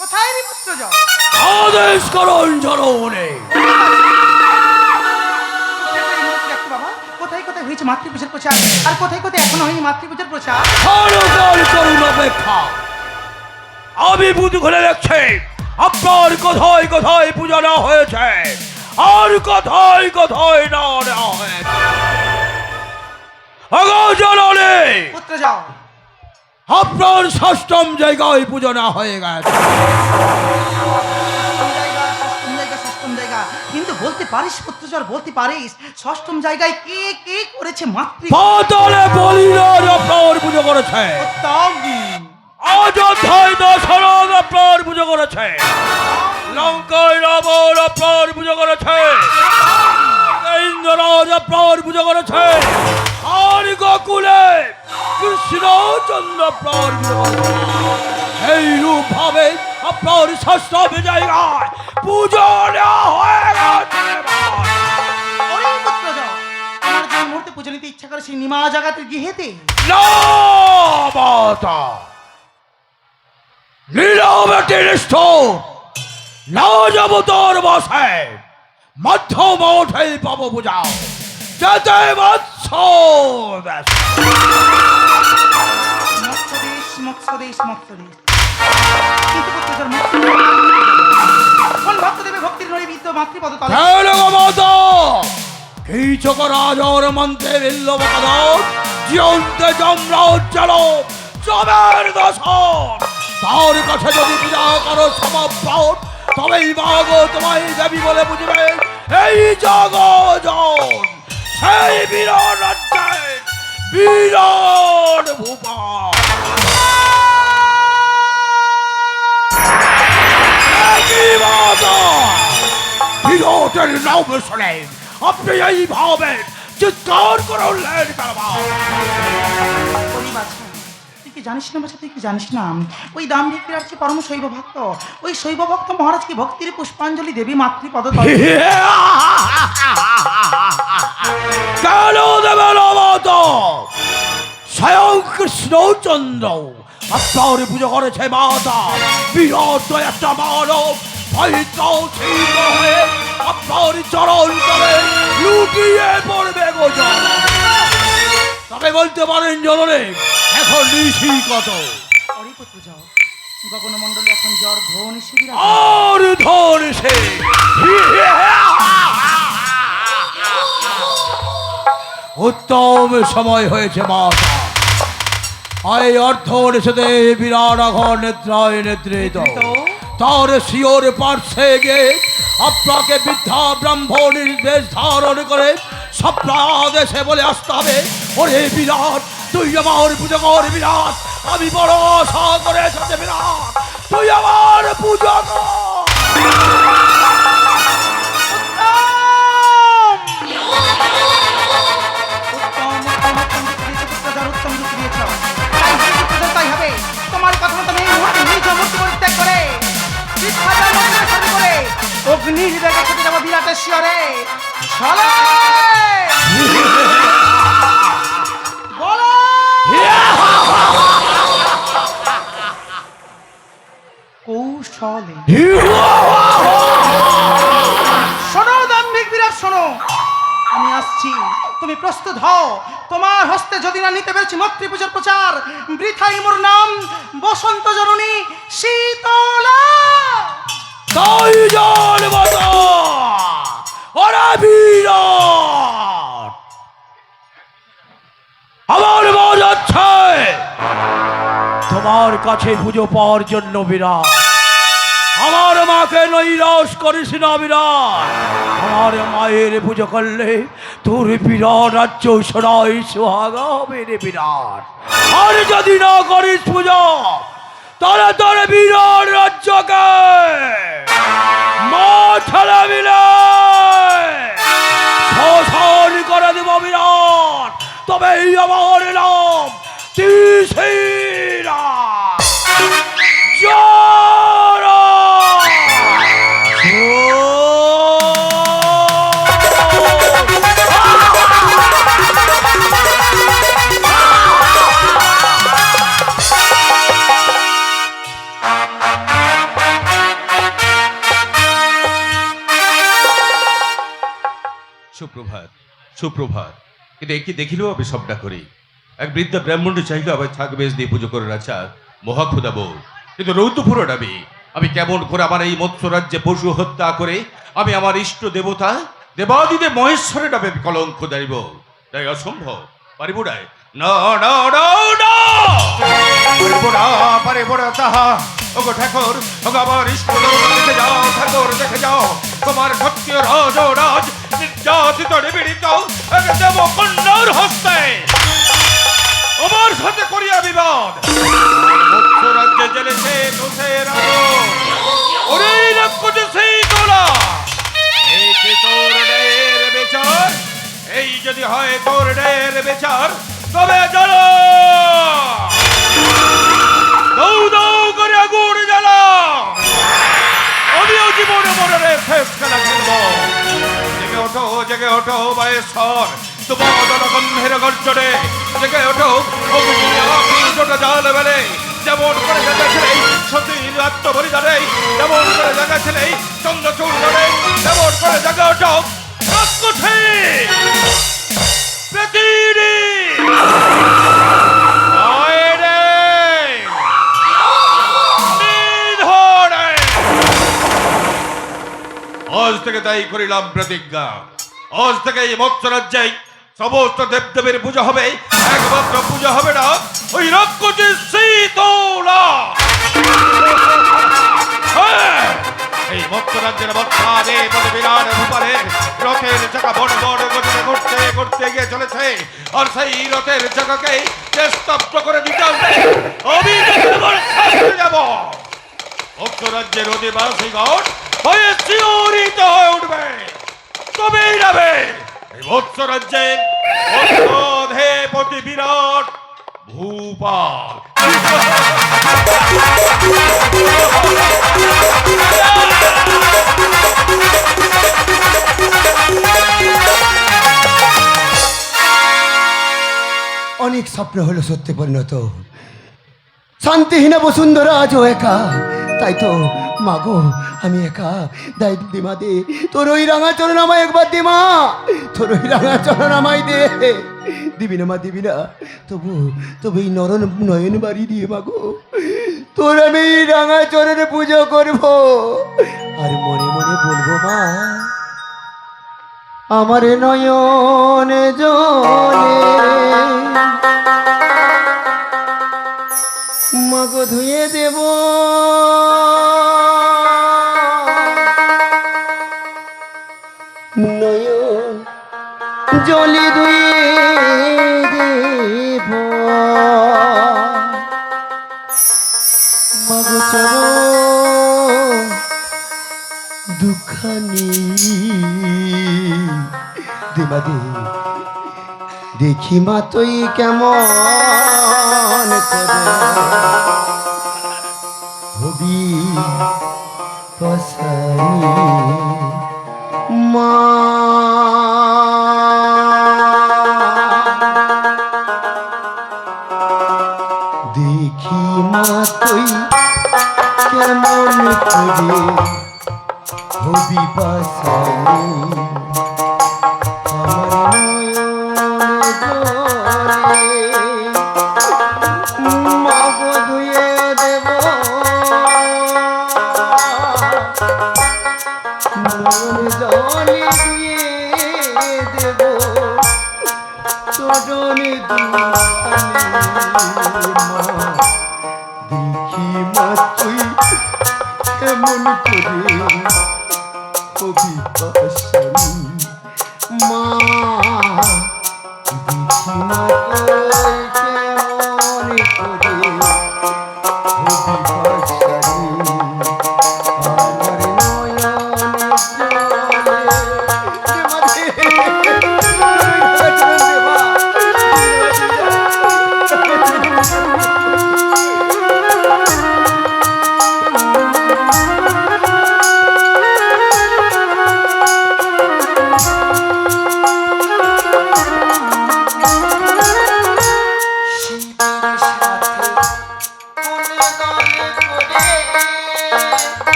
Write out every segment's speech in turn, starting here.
কোথায় রে পুত্র যাও? আদেশ করুন জনগণে। বাবা কোথায় কোথায় হয়েছে মাতৃপূজার প্রচার, আর কোথায় কোথায় এখনো হয়নি মাতৃপূজার প্রচার? করুন অপেক্ষা। আমি বুঝ খুলে দেখছি আপনার কোথায় কোথায় পূজা না হয়েছে আর কোথায় কোথায় না নেওয়া হয়েছে। জননে পুত্র যাও। আপনার ষষ্ঠম জায়গায় পুজো না হয়ে গেছে। ষষ্ঠম জায়গা কিন্তু বলতে পারিস পুত্রজর, বলতে পারিস ষষ্ঠম জায়গায় কে কে করেছে মাতৃ? পাতালে বলিরাজ আপনার পুজো করেছে, অযোধ্যায় দশরথ আপনার পুজো করেছে, লঙ্কায় রাবণ আপনার পুজো করেছে, ইন্দ্ররাজ আপনার পুজো করেছে, আর গোকুলে কৃষ্ণচন্দ্র আপনার পুজো করেছে। এই রূপ ভাবে আপনার ষষ্ঠম জায়গায় পুজো নেওয়া হয়ে গেছে। আমার যে মুহূর্তে পুজো নিতে ইচ্ছা করে সেই নিমা জাগাতের গৃহেতে না মাতা, নীরবেটির স্থল না যাব তোর বসে, মধ্যম ওঠে পাবো বুঝাও যেতে বৎস। মৎস্যদেশ কিন্তু পুত্রজর কোন ভক্ত দেবে ভক্তির নড়ি বিদ্য মাতৃপদ তলে? কীচক রাজর মন্ত্রে বিল্লবপদ জিয়ন্তে যমরাজ চলো চমের দশন। তার কাছে যদি পূজা করো সমর্পণ, তবেই মাগো তোমায় দেবী বলে বুঝবে এই জগজন সেই বিরাট রাজ্যের বিরাট ভূপা। বিরাটের নাম শুনে আপনি এইভাবে চিৎকার করে উঠলেন কেন? তুই কি জানিস না বাছা, তুই কি জানিস না ওই দাম্ভিক বিরাট যে পরম শৈব ভক্ত, ওই শৈব ভক্ত মহারাজকে ভক্তির পুষ্পাঞ্জলি দেবী মাতৃপদ তলে। কেন দেবেন মতো? স্বয়ং কৃষ্ণচন্দ্র আপনার পুজো করেছে মাতা। বিরাট একটা মানব পবিত্র ছিল হয়ে আপনার চরণ তলে লুটিয়ে পড়বে গোজন। তবে বলতে পারেন জননে এখন নিশি কত? গগনমণ্ডলে এখন জ্বর ধন শিবির আর ধন সে উত্তম সময় হয়েছে মাতা। এই অর্থ সাথে বিরাট আঘর নেত্রায় নেতৃত্ব তার শিওর পার্শ্বে গিয়ে আপনাকে বৃদ্ধা ব্রাহ্মণের বেশ ধারণ করে সপ্রাদেশে বলে আসতে হবে, ওরে বিরাট তুই আমার পুজো কর বিরাট, আমি বড় আশা করে এসেছে বিরাট, তুই আমার পুজো কর। তোমার কথা মতো এই মুহূর্তে নিজ মূর্তি পরিত্যাগ করে অগ্নির বেগে ছুটে যাবো বিরাটের শিয়রে। চলো বলো কৌশলে। শোনো দাম্ভিক বিরাট শোনো, আমি আসছি, তুমি প্রস্তুত হও। তোমার হস্তে যদি না নিতে পেরেছি মাতৃপূজার প্রচার, বৃথাই মোর নাম বসন্ত জননী শীতলা। তাই জান বাবা ওরা বিরাট আমার মা যাচ্ছে তোমার কাছে পুজো পাওয়ার জন্য। বিরাট আমার মাকে নৈরাশ করিস না বিরাট, আমার মায়ের পুজো করলে তোর বিরাট রাজ্য সরাই সোহাগা হবে রে বিরাট। আর যদি না করিস পুজো তাহলে তোর বিরাট রাজ্যকে মা ঠেলে মিলে শোষণ করে দেব বিরাট। তবেই আমার নাম ত্রিশিরা। সুপ্রভাত সুপ্রভাত। কিন্তু একে দেখিলেও আমি সবটা করি। এক বৃদ্ধা ব্রাহ্মণটি চাইলে আবার ছাগ বেশ দিয়ে পুজো করে রাখা মহাক্ষুদা বউ। কিন্তু রৌদ্রপুরো ডাবি আমি কেমন করে আমার এই মৎস্য রাজ্যে পশু হত্যা করে আমি আমার ইষ্ট দেবতা দেবাদিদেব মহেশ্বরে ডাবে কলঙ্ক দাঁড়িব, তাই অসম্ভব। পারিব না, না না না না পারিব না, পারিব না তাহা। ওগো ঠাকুর, ওগো আমার ইষ্ট দেবতা দেখে যাও, ঠাকুর দেখে যাও, তোমার ক্ষত্রিয় রাজ ও রাজ নির্যাতিত নিপীড়িত এক দেব কন্যার হস্তে আমার সাথে করিয়া বিবাদ। মৎস্য রাজ্যে জ্বেলেছে তুষের আলো, ওরে রাক্ষসে সেই তোলা। এই যে তোর ন্যায়ের বিচার, এই যদি হয় তোর ন্যায়ের বিচার, তবে জ্বালা দৌ দৌ করে আগুন জ্বালা। আমিও জীবনে মরণের শেষ খেলা খেলব। জেগে ওঠো বায়েশ্বর, তোমার গন্ধের গর্জনে জেগে ওঠো। অগ্নিটা জাল বেলে যেমন করে জাগাছিলে সতীর আত্মবলিদানে, যেমন করে জাগাছিলে চন্দ্রচূড় ধরে, যেমন করে জাগে ওঠো রাক্ষসে প্রতিদিন। আজ থেকে তাই করিলাম প্রতিজ্ঞা। আজ থেকে এই মৎস্য রাজ্যে সমস্ত দেবদেবীর পূজা হবে, একমাত্র পূজা হবে না ওই রাক্ষসের শীতলা। এই মৎস্য রাজ্যের মৎস্যাদে বলে বিরাট ভূপালে রথের চাকা বড় বড় গতিতে ঘুরতে ঘুরতে গিয়ে চলেছে। আর সেই রথের চাকাকে স্তব্ধ করে দিতে হবে আমি যাব। মৎস্য রাজ্যের অধিবাসীগণ ভয়ে শিহরিত হয়ে উঠবে, তবেই যাবে এই মৎস্য রাজ্যে অধেপতি বিরাট ভূপাল। অনেক স্বপ্ন হলো সত্যি পরিণত। শান্তিহীনা বসুন্ধরা আজও একা, তাই তো মাগো আমি একা। দাই দিমা দে তোর ওই রাঙা চরণ আমায় একবার দে মা, তোর ওই রাঙা চরণ আমায় দে। দিবি না মা, দিবি না, তবু তবু এই নয়ন বাড়ি দিয়ে মাগো তোর আমি এই রাঙা চরণে পুজো করব। আর মনে মনে বলবো মা আমার নয়ন জলে মাগো ধুয়ে দেব নয়ন জলে ধুয়ে দেব মাগো চলো দুখানি দেবা দে। দেখি মা তুই কেমন করে হবি পসানি মা। দেখি মা তুই কেমন করে হবি পসানি জলে দিয়ে দেব চরণে দেখি মা তুই কেমন করে কবি পাশানি মা। দেখি মা তুই কেমন করে কবি পাশানি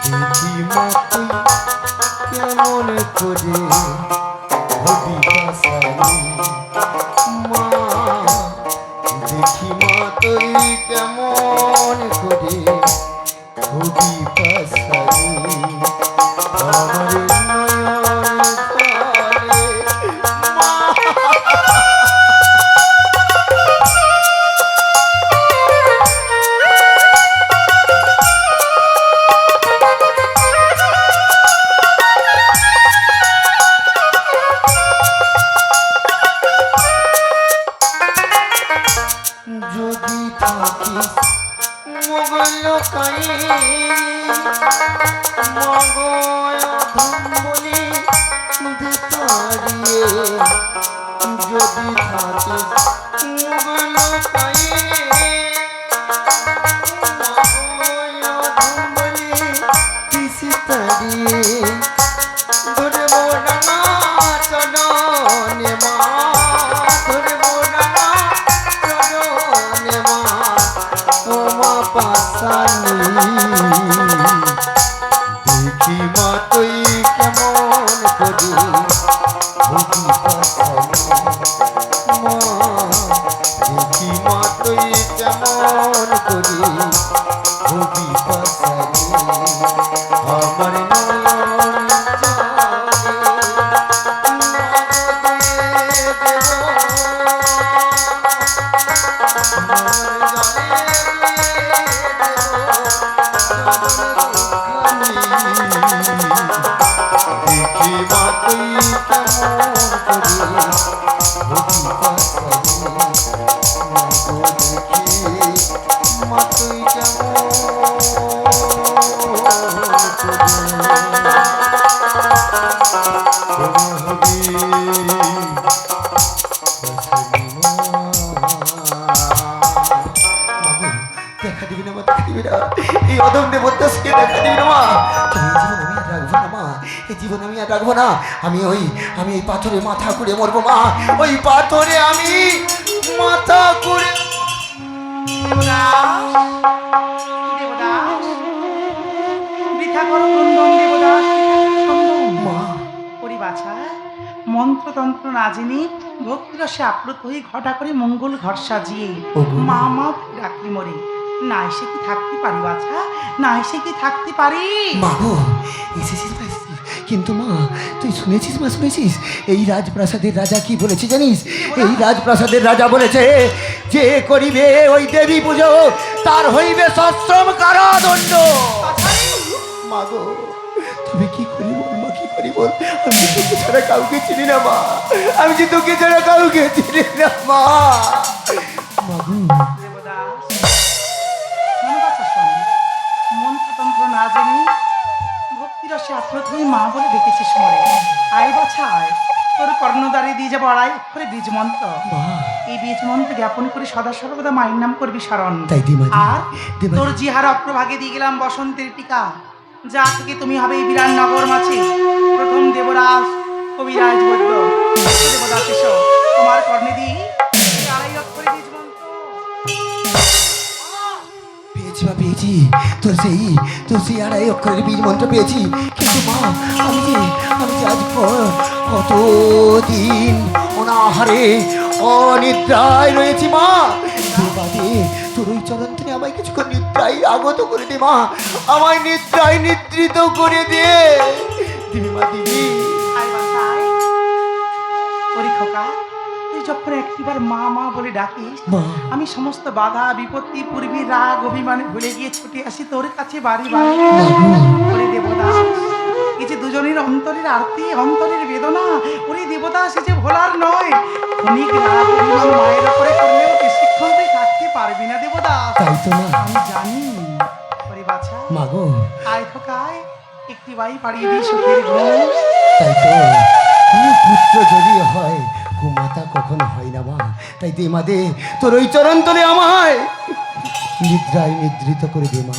দেখি মা তুই কেমন করে হবি পাশানি মা, দেখি মা তুই কেমন করে হবি পাশানি আমার নয়ন জলে মা। যদি থাকিস মোগল কায়ে মগয় ধম্বলি দুতারিয়ে, যদি থাকিস মোগল কায়ে মগয় ধম্বলি দিশতারিয়ে, ধরব রাঙা চরণে মা, ধরব রাঙা চরণে মা, ও মা পাশানি দেখি মা তুই কেমন করি হবি পাশানি মা, দেখি মা তুই কেমন করি হবি পাশানি আমার নয়ন দেখি মা তুই কেমন করি হবি পাশানি দেখি মা তুই কেমন দেখা দিবি না মা, দেখা দিবি না, এই অদম দেবতাকে দেখা দিবি না মা। এই জীবন আমি আর রাখবো না, আমি এই পাথরে মাথা করে মরবো মা, ওই পাথরে আমি মাথা করে। দেবদাস, বৃথা করো ক্রন্দন দেবদাস, ক্রন্দন। মা ওরে বাছা, মন্ত্রতন্ত্র না জেনে ভক্তিরসে আপ্লুত হয়ে ঘটা করে মঙ্গল ঘর সাজিয়ে ওগো। মা মা ডাকলি মরে, না এসে কি থাকতে পারি বাছা, না এসে কি থাকতে পারি? মা গো, এসেছিস মা, এসেছিস। কিন্তু মা তুই শুনেছিস মা, শুনেছিস এই রাজপ্রাসাদের রাজা কি বলেছে জানিস? এই রাজপ্রাসাদের রাজা বলেছে যে করিবে ওই দেবী পুজো তার হইবে সশ্রম কারাদণ্ড। মা গো তুমি কি করি বল মা, কি করি বল, আমি তোকে ছাড়া কাউকে চিনি না মা, আমি যে তোকে ছাড়া কাউকে চিনি না মা। মা গো দেবদাস, শোন বাছা শোন, মন্ত্রতন্ত্র না জেনে ভক্তিরসে আপ্লুত হয়ে মা বলে ডেকেছিস মরে, আয় বাছা আয়, তোর কর্ণদ্বারে দিয়ে যাবো আড়াই অক্ষরে বীজ মন্ত্র। মা এই বীজ মন্ত্র জ্ঞাপন করে সদা সর্বদা মায়ের নাম করবি স্মরণ। তাই দি মা, আর দি মা। তোর জিহার অগ্রভাগে দিয়ে গেলাম বসন্তের টিকা, যা থেকে তুমি হবে এই বিরাট নগর মাঝে প্রথম দেবরাজ কবিরাজ বৈদ্য। দেবদাস এসো, তোমার কর্ণে দিই এই আড়াই অক্ষরে বীজ মন্ত্র। পেয়েছি মা, পেয়েছি তোর সেই আড়াই অক্ষরের বীজ মন্ত্র পেয়েছি। কিন্তু মা আমি যে আজ কতদিন অনাহারে অনিদ্রায় রয়েছি মা, বাদে তোর ওই চরণ থেকে আমায় কিছুক্ষণ নিদ্রায় আগত করে দে মা, আমায় নিদ্রায় নিদ্রিত করে দে দিবি মা, দিবি। আয় বাছা আয়। ওরে খোকা, তুই যখন একটিবার মা মা বলে ডাকিস, মা আমি সমস্ত বাধা বিপত্তি পূর্বী রাগ অভিমানে ভুলে গিয়ে ছুটে আসি তোর কাছে বাড়ি বাড়ি। ওরে দেবদাস, এই যে দুজনের অন্তরের আরতি, অন্তরের বেদনা, ওরে দেবদাস এই যে ভোলার নয়, ক্ষণিক রাগ অভিমান মায়ের ওপরে করলেও বেশিক্ষণ তুই থাকতে পারবি না দেবদাস, তাই তো মা। আমি জানি। ওরে বাছা মা গো আয় খোকায়, একটি বাই পাড়িয়ে দিই সুখের ঘুম। তাই তো পুত্র যদি হয় কুমাতা কখনো হয় না মা, তাই দে মা দে তোর ওই চরণ তলে আমায় নিদ্রায় নিদ্রিত করে দে মা।